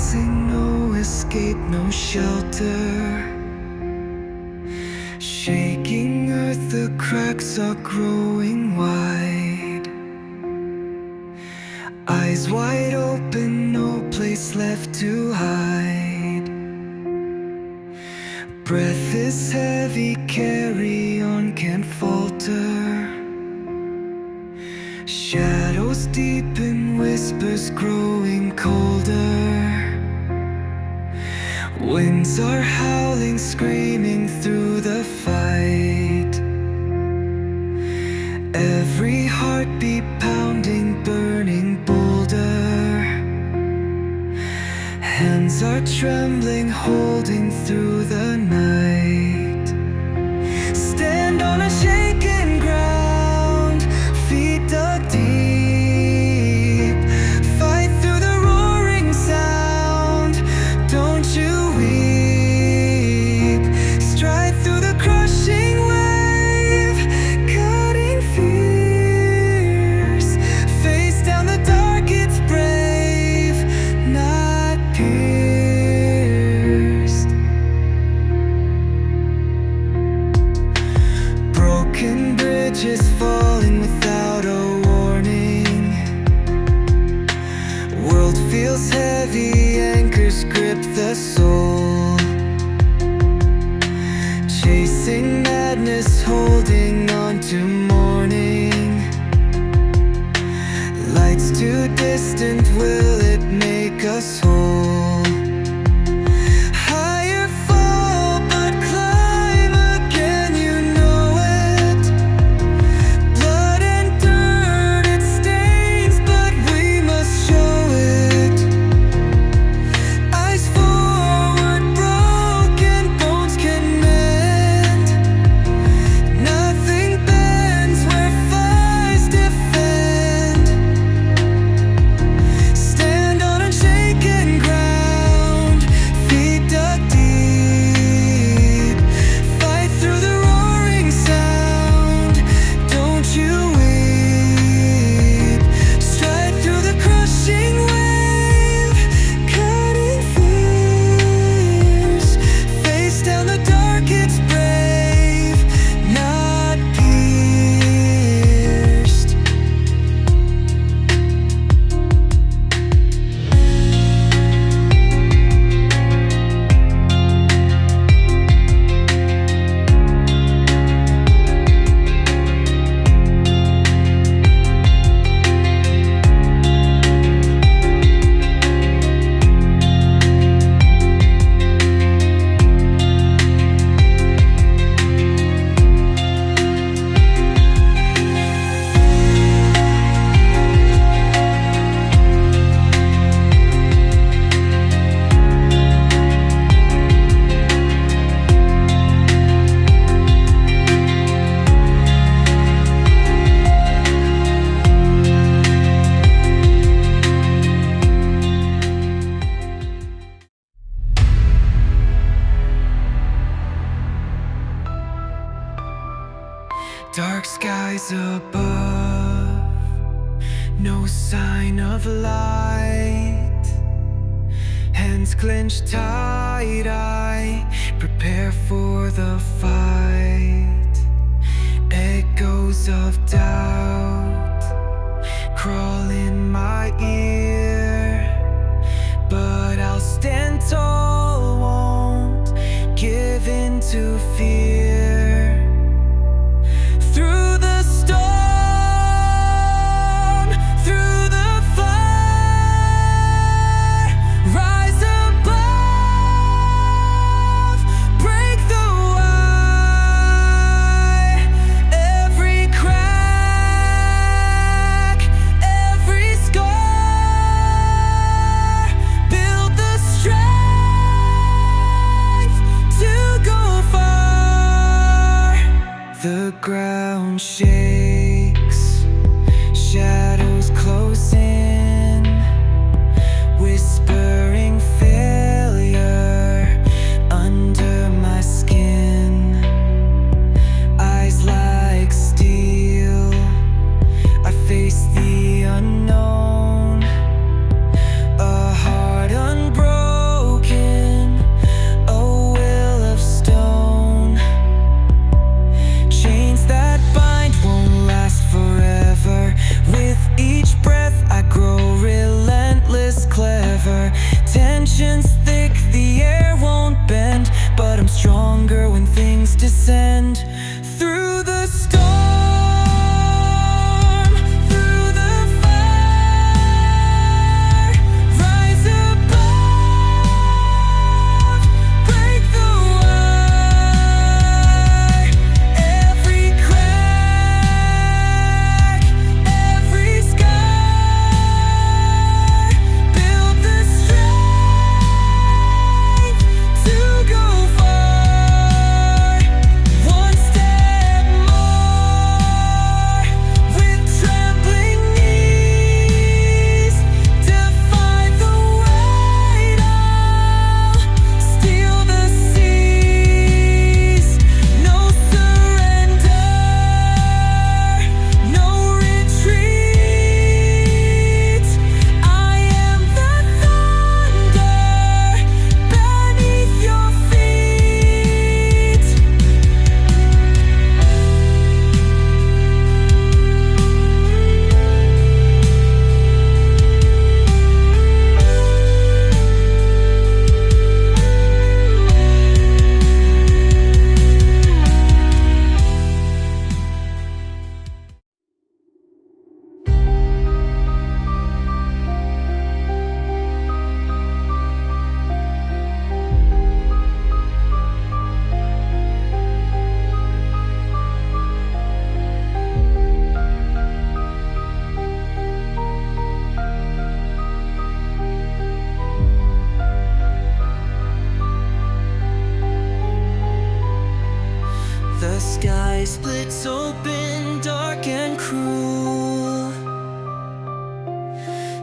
rising, no escape, no shelter. Shaking earth, the cracks are growing wide. Eyes wide open, no place left to hide. Breath is heavy, carry on, can't falter. Shadows deepen, whispers growing colder. Winds are howling, screaming through the fight. Every heartbeat pounding, burning bolder. Hands are trembling, holding through the night. Stand on a shaken ground, feet dug deep. Fight through the roaring sound, don't you weep. Stride through the crushing wave, cutting fierce. Face down the dark, it's brave, not pierced. Broken bridges falling without a warning. World feels heavy, anchors grip the soul. Chasing madness, holding on to morning. Lights too distant, will it make us whole? Higher fall, but climb again, you know it. Blood and dirt, it stains, but we must show it. Eyes forward, broken bones can mend. Nothing bends where fires defend. Stand on unshaken ground, feet dug deep. Fight through the roaring sound, don't you weep. Stride through the crushing wave, cutting fierce. Face down the dark, it's brave, not pierced. Dark skies above, no sign of light. Hands clenched tight, I prepare for the fight. Echoes of doubt crawl in my ear, but I'll stand tall, won't give in to fear. Through the storm, through the fire, rise above, break the wire. Every crack, every scar,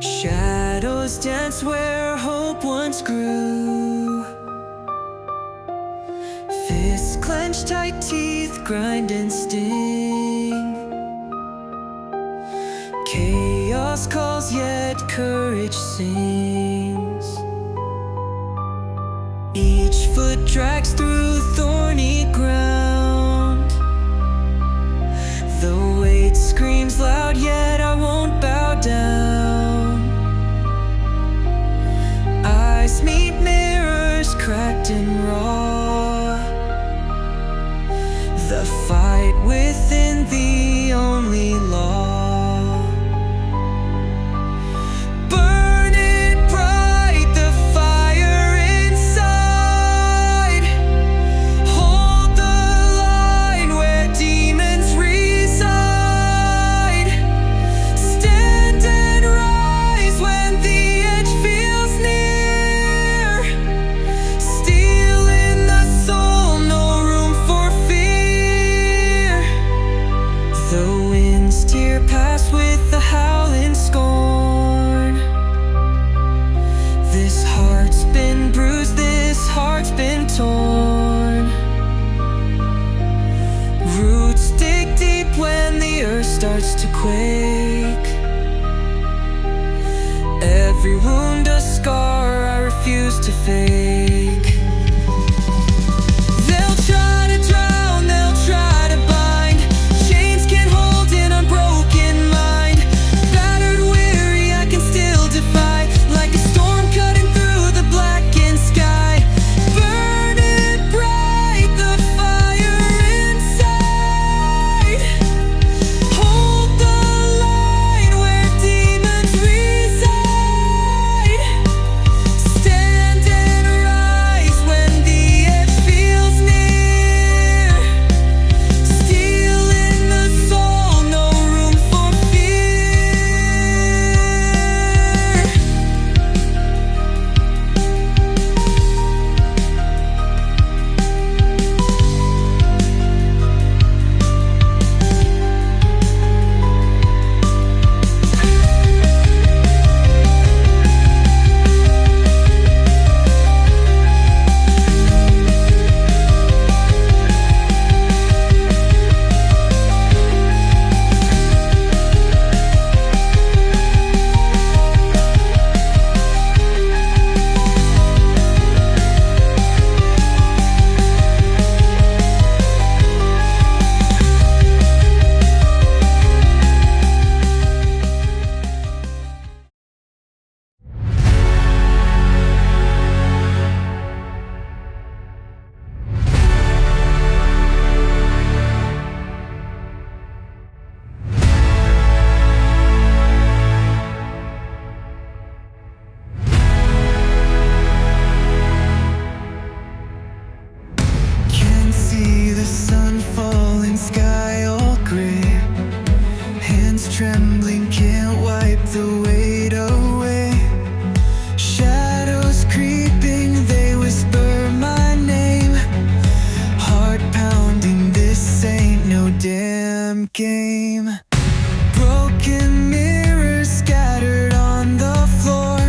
Shadows dance where hope once grew. Fists clench tight, teeth grind and sting. Chaos calls, yet courage sings. Each foot drags through thorny ground. The weight screams loud, yet I won't bow down. Eyes meet mirrors, cracked and raw. The fight within, the only law. Starts to quake. Every wound a scar I refuse to fake. They'll try to drown, they'll try to bind. Chains can't hold an unbroken mind. Battered, weary, I can still defy. Like a storm cutting through the blackened sky. Burning bright, the fire inside. Trembling, can't wipe the weight away. Shadows creeping, they whisper my name. Heart pounding, this ain't no damn game. Broken mirrors scattered on the floor.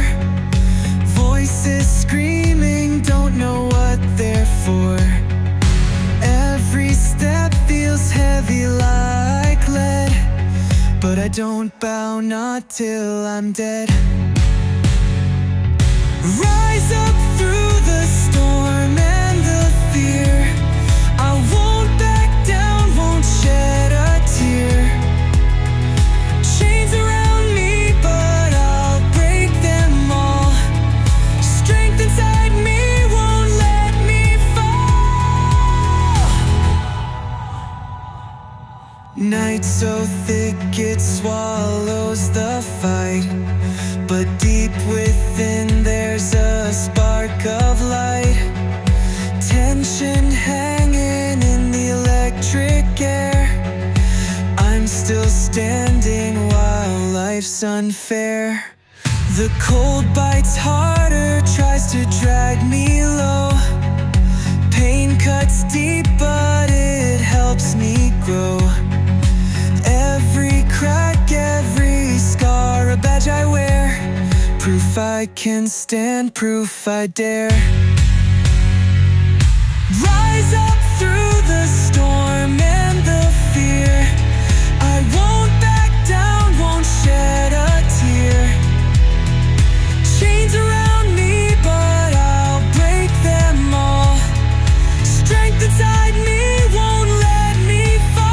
Voices screaming, don't know what they're for. Every step feels heavy like lead, but I don't bow, not till I'm dead. Rise up through the storm and the fear. I won't back down, won't shed a tear. Chains around me, but I'll break them all. Strength inside me won't let me fall. Night so thick it swallows the fight, but deep within there's a spark of light. Tension hanging in the electric air. I'm still standing while life's unfair. The cold bites harder, tries to drag me low. Pain cuts deep, but it helps me grow. Every crack, every scar, a badge I wear. Proof I can stand, proof I dare. Rise up through the storm and the fear. I won't back down, won't shed a tear. Chains around me, but I'll break them all. Strength inside me won't let me fall.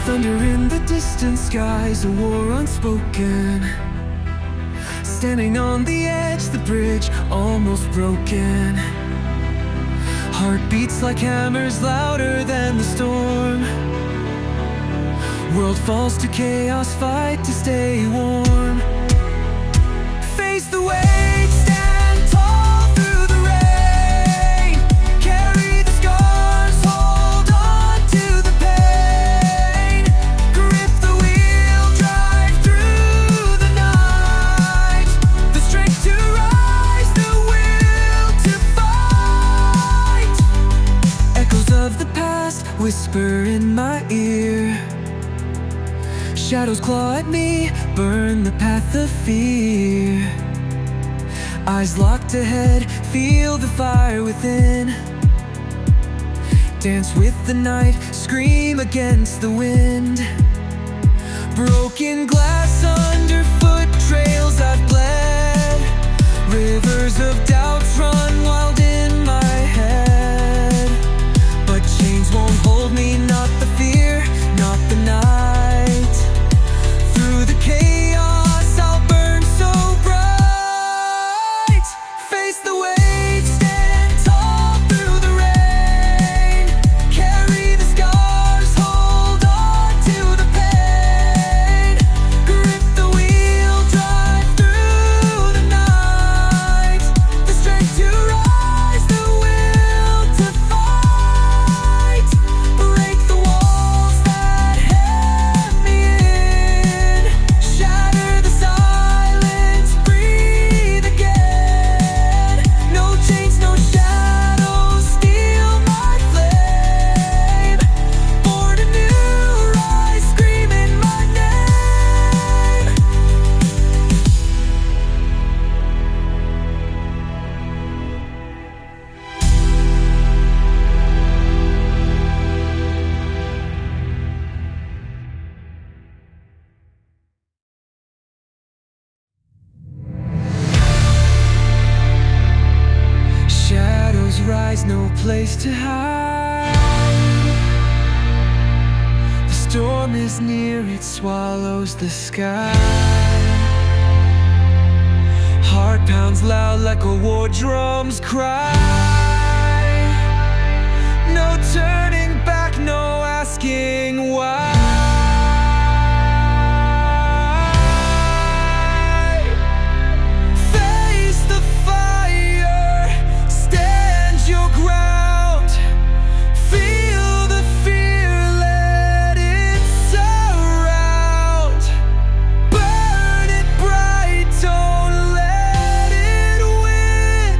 Thunder in the distant skies, a war unspoken. Standing on the edge, the bridge almost broken. Heartbeats like hammers louder than the storm. World falls to chaos, fight to stay warm. Face the weight, stand tall through the rain. Carry the scars, hold on to the pain. Grip the wheel, drive through the night. The strength to rise, the will to fight. Echoes of the past whisper in my ear. Shadows claw at me, burn the path of fear. Eyes locked ahead, feel the fire within. Dance with the night, scream against the wind. Broken glass underfoot, trails I've bled. Rivers of doubts run wild in my head. But chains won't hold me, not the fear, not the night. Through the chaos, I'll burn so bright. Face the weight, stand tall through the rain. Carry the scars, hold on to the pain. Grip the wheel, drive through the night. The strength to rise, the will to fight. Break the walls that hem me in. Shatter the silence, breathe again. No chains, no shadows, steal my flame. Born anew, rise, screaming my name. Shadows rise, no place to hide. The storm is near, it swallows the sky. Heart pounds loud like a war drum's cry. No turning back, no asking why. Face the fire, stand your ground. Feel the fear, let it surround. Burn it bright, don't let it win.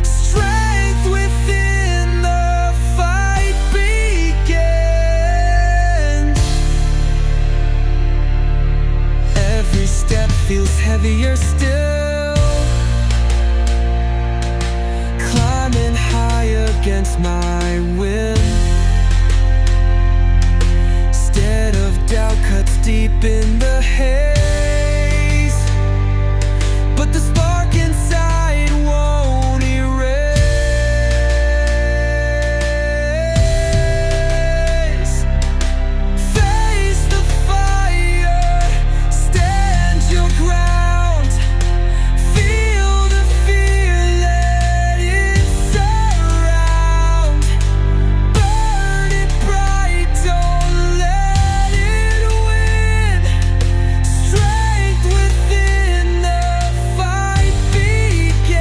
Strength within the fight begins. Every step feels heavier still. Climbing high against my will. haze, but the spark inside won't erase. Face the fire, stand your ground, feel the fear, let it surround. Burn it bright, don't let it win. Strength within, the fight begins.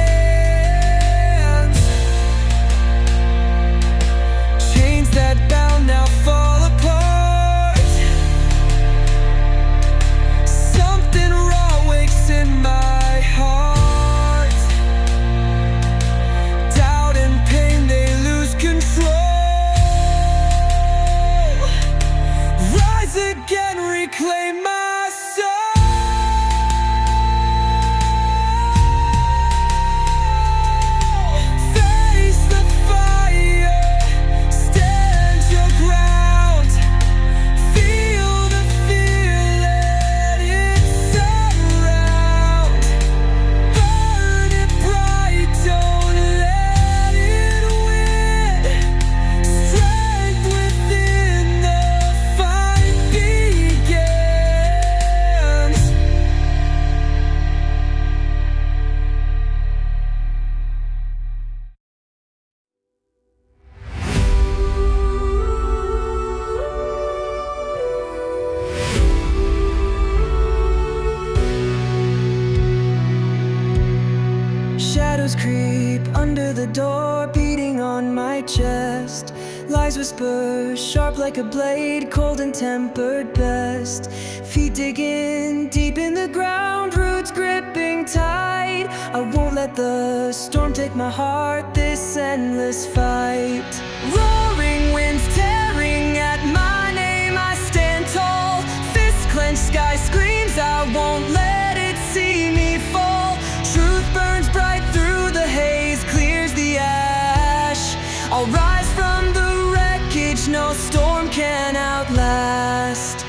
Chains that bound now fall apart. Something raw wakes in my heart. Doubt and pain, they lose control. Rise again, reclaim my soul. Face the fire, stand your ground, feel the fear, let it surround. Burn it bright, don't let it win. Strength within, the fight begins. Shadows creep under the door, beating on my chest. Lies whisper, sharp like a blade, cold and tempered best. Feet digging deep in the ground, roots gripping tight. I won't let the storm take my heart, this endless fight. Roaring winds tearing at my name, I stand tall. Fist clenched, sky screams, I won't let it see me fall. Truth burns bright through the haze, clears the ash. I'll rise from the wreckage, no storm can outlast.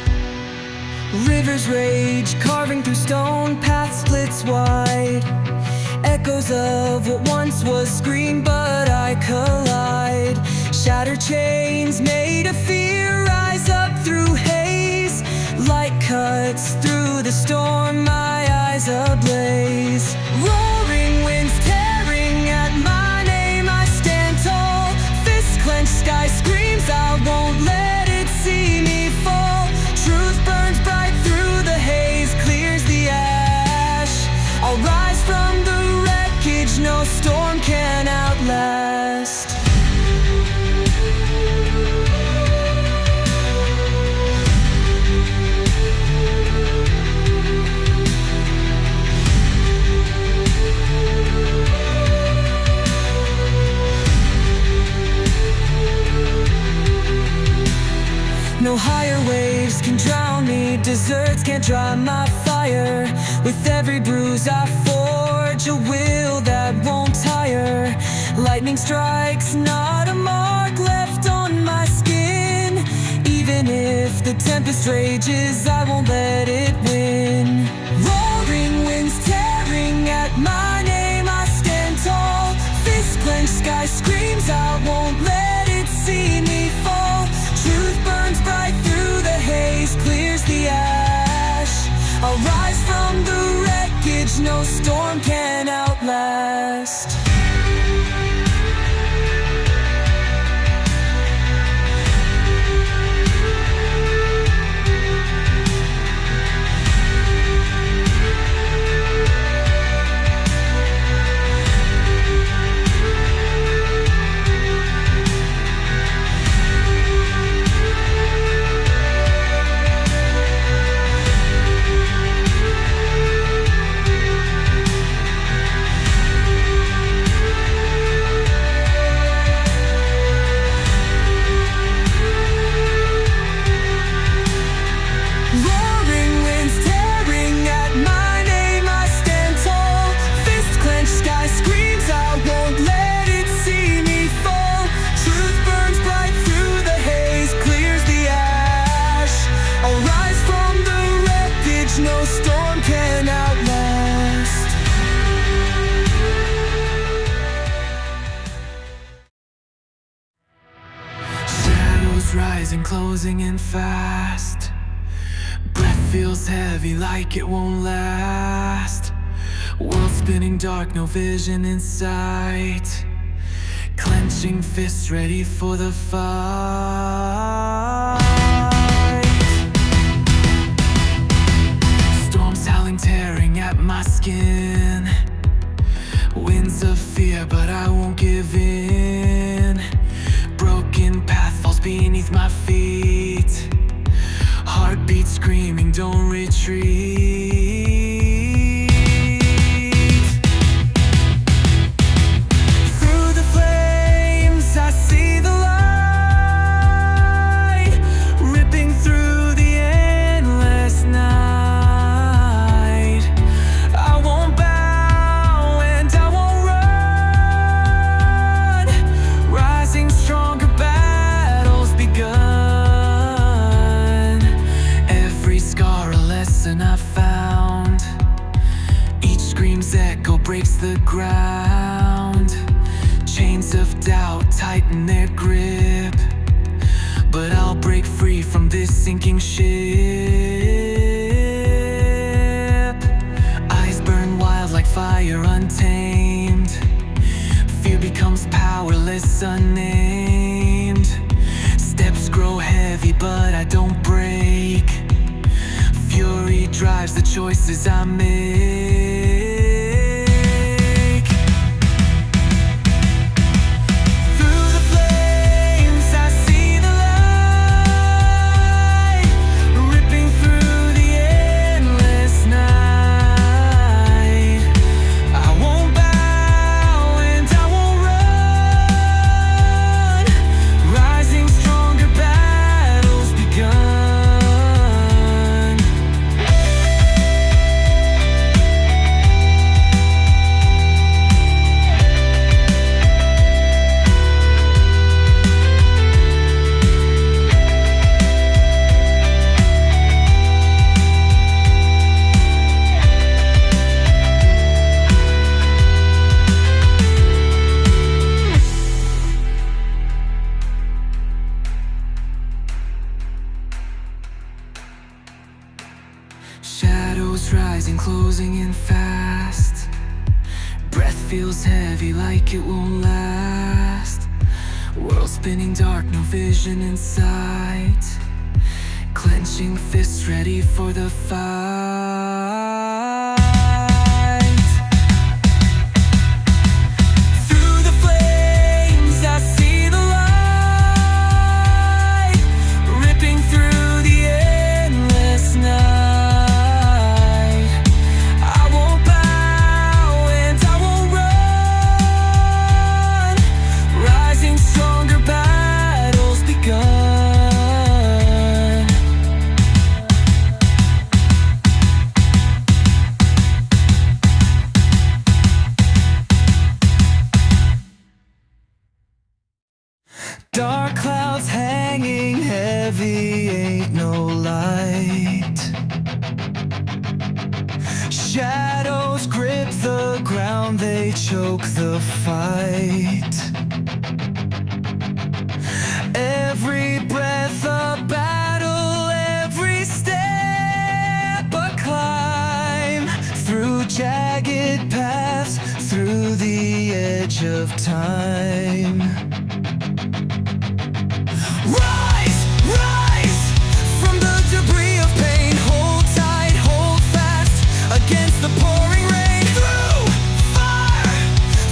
Rivers rage, carving through stone, path splits wide. Echoes of what once was screamed, but I collide. Shattered chains made of fear, rise up through haze. Light cuts through the storm, my eyes ablaze. Roaring winds tearing at my name, I stand tall. Fist clenched, sky screams, I won't let it see me fall. Truth burns bright through the haze, clears the ash. I'll rise from the wreckage, no storm can outlast. No higher waves can drown me, deserts can't dry my fire. With every bruise I forge a will that won't tire. Lightning strikes, not a mark left on my skin. Even if the tempest rages, I won't let it win. Roaring winds tearing at my name, I stand tall. Fist clenched, sky screams, I won't let it see me fall. Truth burns bright through the haze, clears the ash. I'll rise from the wreckage, no storm can outlast. closing in fast. Breath feels heavy like it won't last. World spinning dark, no vision in sight. Clenching fists ready for the fight. Storms howling, tearing at my skin. Winds of fear, but I won't give in. Broken path falls beneath my feet. Heartbeat screaming, don't retreat. Through the flames I see the light, ripping through the endless night. I won't bow and I won't run. Rising stronger, battles begun. Every scar a lesson I found. Each scream's echo breaks the ground. Chains of doubt tighten their grip, but I'll break free from this sinking ship. Eyes burn wild like fire untamed. Fear becomes powerless, unnamed. Steps grow heavy, but I don't break. Fury drives the choices I make. Through the flames I see the light, ripping through the endless night. I won't bow and I won't run. Rising stronger, battles begun. Shadows rising, closing in fast. Breath feels heavy like it won't last. World spinning dark, no vision in sight. Clenching fists ready for the fight. Through the flames I see the light, ripping through the endless night. I won't bow and I won't run. Rising stronger, battles begun. Dark clouds hanging heavy, ain't no light. Shadows grip the ground, they choke the fight. Every breath a battle, every step a climb. Through jagged paths, through the edge of time. Rise, rise from the debris of pain. Hold tight, hold fast against the pouring rain. Through fire,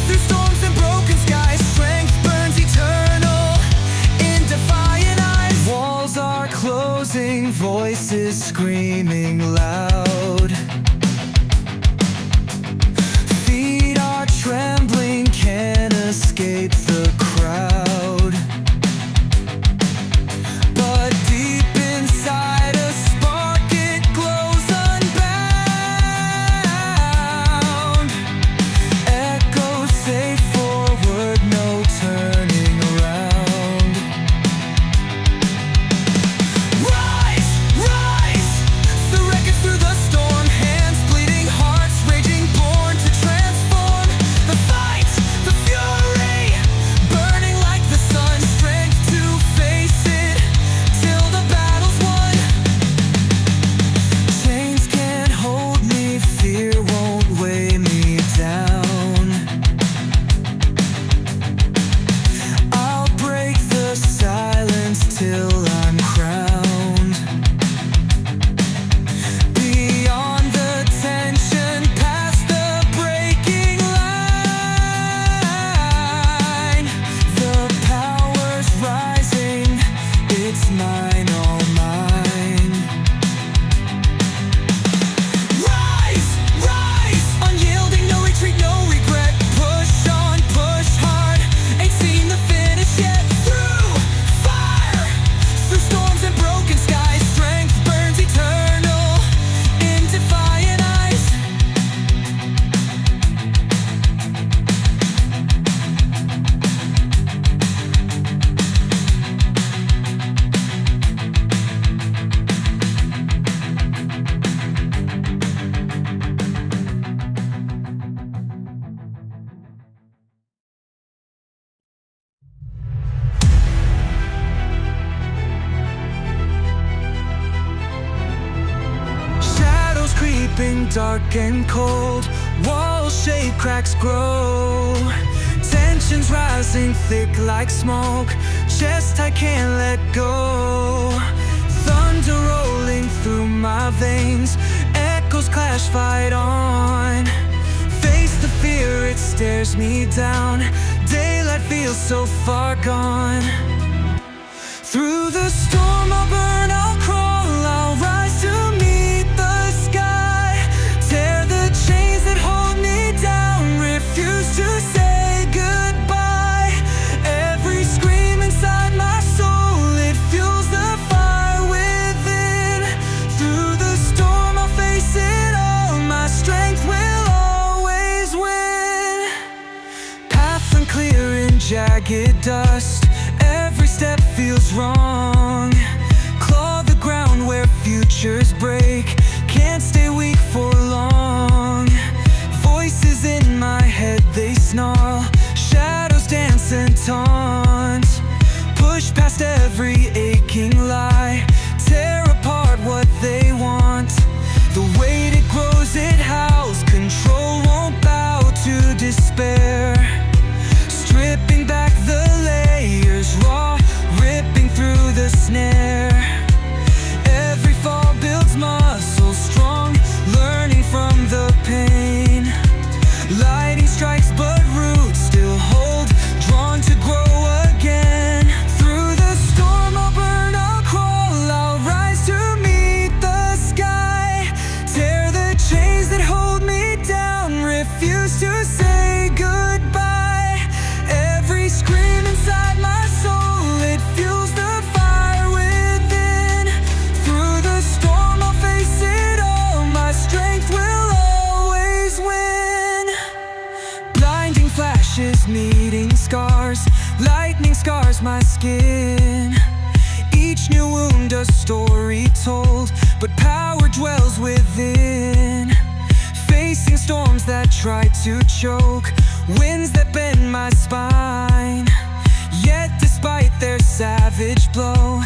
through storms and broken skies, strength burns eternal in defiant eyes. Walls are closing, voices screaming loud. Feet are trembling, can't escape the crowd. But deep inside a spark, it glows unbound. Echoes say forward, no turning around. Rise, rise, the wreckage through the storm. Hands bleeding, hearts raging, born to transform the fire. slipping dark and cold. Walls shake, cracks grow. Tensions rising thick like smoke. Chest I can't let go. Thunder rolling through my veins. Echoes clash, fight on. Face the fear, it stares me down. Daylight feels so far gone. Through the storm I'll burn, I'll crawl, I'll rise to meet the sky. Tear the chains that hold me down, refuse to say goodbye. Every scream inside my soul, it fuels the fire within. Through the storm I'll face it all, my strength will always win. Path unclear in jagged dust, every step feels wrong. Claw the ground where futures break, can't stay weak for long. Voices in my head, they snarl, shadows dance and taunt. Push past every aching lie, tear apart what they want. The weight it grows, it howls, control won't bow to despair. Stripping back the layers, raw, ripping through the snare. Every fall builds muscle strong, learning from the pain. Lightning strikes but roots still hold, drawn to grow again. Through the storm I'll burn, I'll crawl, I'll rise to meet the sky. Tear the chains that hold me down, refuse to say goodbye. Every scream inside my soul, it fuels the fire within. Through the storm I'll face it all, my strength will always win. Blinding flashes meeting scars, lightning scars my skin. Each new wound a story told, but power dwells within. Facing storms that try to choke, winds that bend my spine. Yet despite their savage blow,